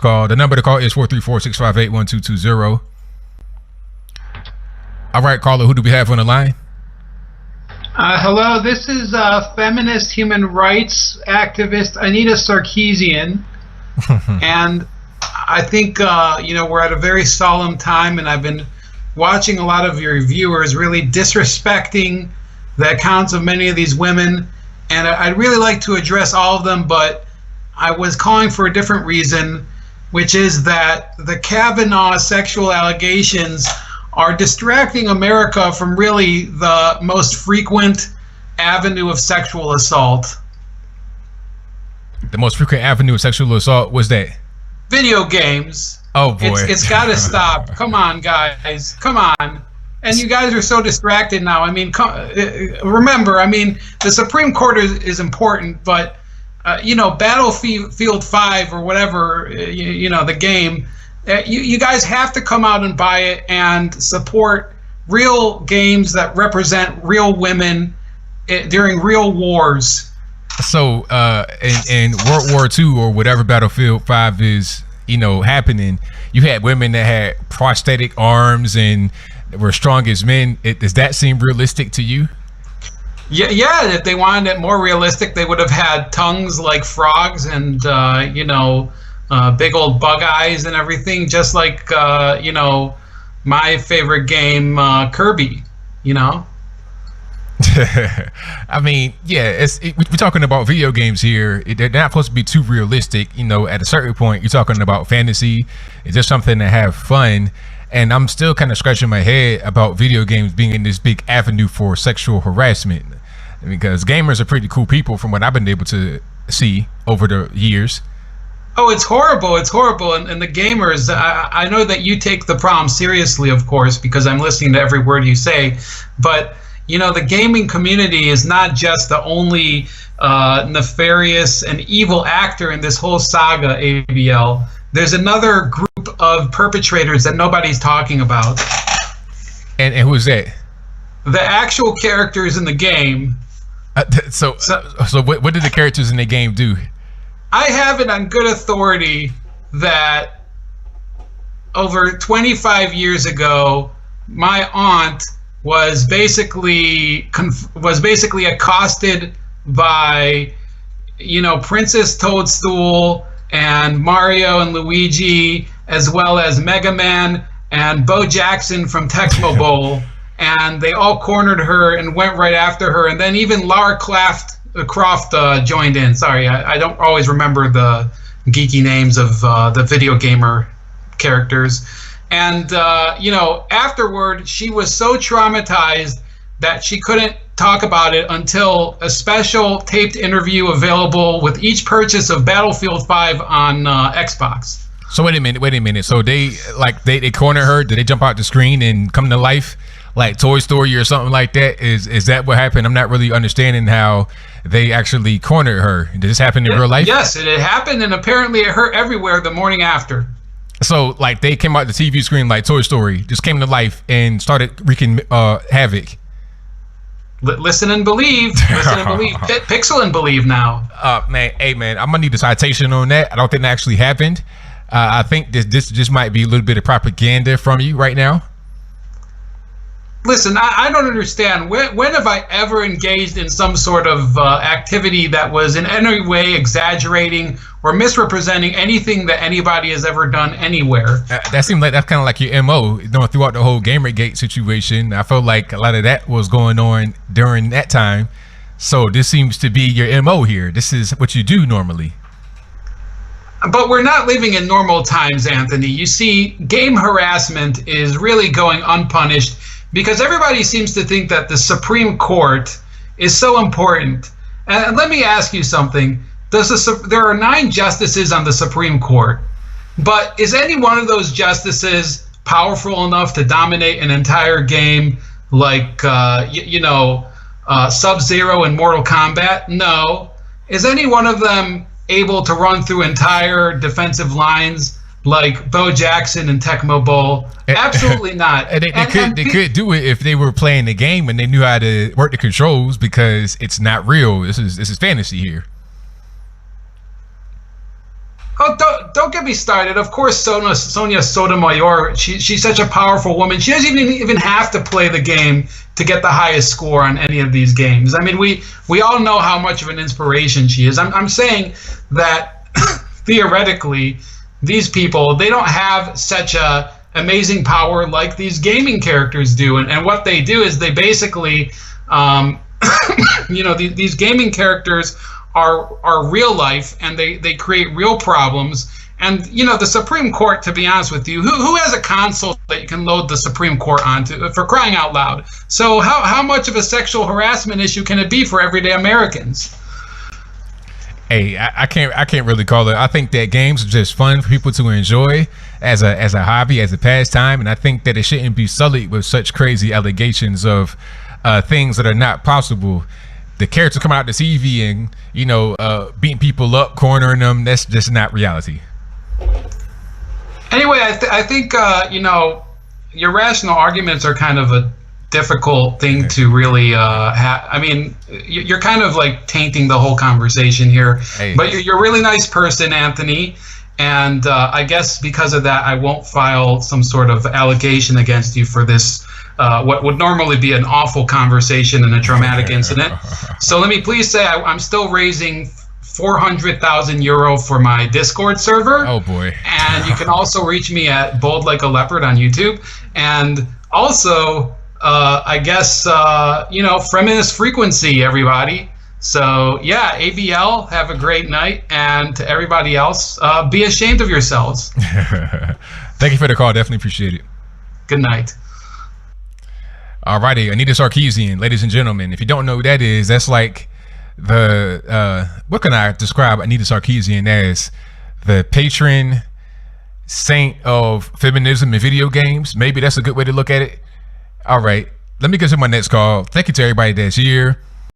call. The number to call is 434-658-1220. All right, caller, who do we have on the line? Hello, this is feminist human rights activist Anita Sarkeesian. And I think, we're at a very solemn time, and I've been watching a lot of your viewers really disrespecting the accounts of many of these women. And I'd really like to address all of them, but I was calling for a different reason, which is that the Kavanaugh sexual allegations are distracting America from really the most frequent avenue of sexual assault. The most frequent avenue of sexual assault was that? Video games. Oh boy. It's got to stop. Come on, guys. Come on. And you guys are so distracted now. I mean, remember, I mean, the Supreme Court is important, but, Battlefield 5 or whatever, the game, you guys have to come out and buy it and support real games that represent real women during real wars. So in World War II or whatever Battlefield 5 is, happening, you had women that had prosthetic arms and were strong as men. Does that seem realistic to you? Yeah. If they wanted it more realistic, they would have had tongues like frogs and big old bug eyes and everything, just like my favorite game, Kirby. I mean, yeah, we're talking about video games here. They're not supposed to be too realistic. At a certain point, you're talking about fantasy. It's just something to have fun. And I'm still kind of scratching my head about video games being in this big avenue for sexual harassment, because gamers are pretty cool people from what I've been able to see over the years. Oh, it's horrible. It's horrible. And the gamers, I know that you take the problem seriously, of course, because I'm listening to every word you say. But, the gaming community is not just the only nefarious and evil actor in this whole saga, ABL. There's another group of perpetrators that nobody's talking about. And who's that? The actual characters in the game. So what did the characters in the game do? I have it on good authority that over 25 years ago, my aunt was basically accosted by, Princess Toadstool and Mario and Luigi, as well as Mega Man and Bo Jackson from Tecmo Bowl, and they all cornered her and went right after her, and then even Lara Croft joined in. Sorry, I don't always remember the geeky names of the video gamer characters. And, afterward, she was so traumatized that she couldn't talk about it until a special taped interview available with each purchase of Battlefield 5 on Xbox. So wait a minute. So they corner her? Did they jump out the screen and come to life like Toy Story or something like that? Is that what happened? I'm not really understanding how they actually cornered her. Did this happen in real life? Yes, it happened, and apparently it hurt everywhere the morning after. So they came out the TV screen like Toy Story, just came to life and started wreaking havoc. Listen and believe. Listen and believe. Pixel and believe now. Man, I'm gonna need a citation on that. I don't think that actually happened. I think this just might be a little bit of propaganda from you right now. Listen, I don't understand. When have I ever engaged in some sort of activity that was in any way exaggerating or misrepresenting anything that anybody has ever done anywhere? That seems like that's kind of like your MO, throughout the whole Gamergate situation. I felt like a lot of that was going on during that time. So this seems to be your MO here. This is what you do normally. But we're not living in normal times, Anthony. You see, game harassment is really going unpunished, because everybody seems to think that the Supreme Court is so important. And let me ask you something. There are 9 justices on the Supreme Court, but is any one of those justices powerful enough to dominate an entire game like, Sub-Zero in Mortal Kombat? No. Is any one of them able to run through entire defensive lines like Bo Jackson and Tecmo Bowl? Absolutely not. They could do it if they were playing the game and they knew how to work the controls, because it's not real. This is fantasy here. Oh, don't get me started. Of course, Sonia Sotomayor, she's such a powerful woman. She doesn't even have to play the game to get the highest score on any of these games. I mean, we all know how much of an inspiration she is. I'm saying that theoretically, these people, they don't have such a amazing power like these gaming characters do. And what they do is they basically, these gaming characters are real life, and they create real problems. And the Supreme Court, to be honest with you, who has a console that you can load the Supreme Court onto, for crying out loud? So how much of a sexual harassment issue can it be for everyday Americans? Hey, I can't really call it. I think that games are just fun for people to enjoy as a hobby, as a pastime, and I think that it shouldn't be sullied with such crazy allegations of things that are not possible. The characters coming out the TV and beating people up, cornering them, that's just not reality. Anyway, I think your rational arguments are kind of a difficult thing to really have. I mean, you're kind of like tainting the whole conversation here. Hey. But you're a really nice person, Anthony, and I guess because of that, I won't file some sort of allegation against you for this. What would normally be an awful conversation and a traumatic incident. So let me please say I'm still raising 400,000 euro for my Discord server. Oh boy. And you can also reach me at Bold Like a Leopard on YouTube. And also, I guess, feminist frequency, everybody. So yeah, ABL, have a great night. And to everybody else, be ashamed of yourselves. Thank you for the call. Definitely appreciate it. Good night. Alrighty, Anita Sarkeesian, ladies and gentlemen. If you don't know who that is, that's like what can I describe Anita Sarkeesian as? The patron saint of feminism in video games. Maybe that's a good way to look at it. All right, let me get to my next call. Thank you to everybody that's here.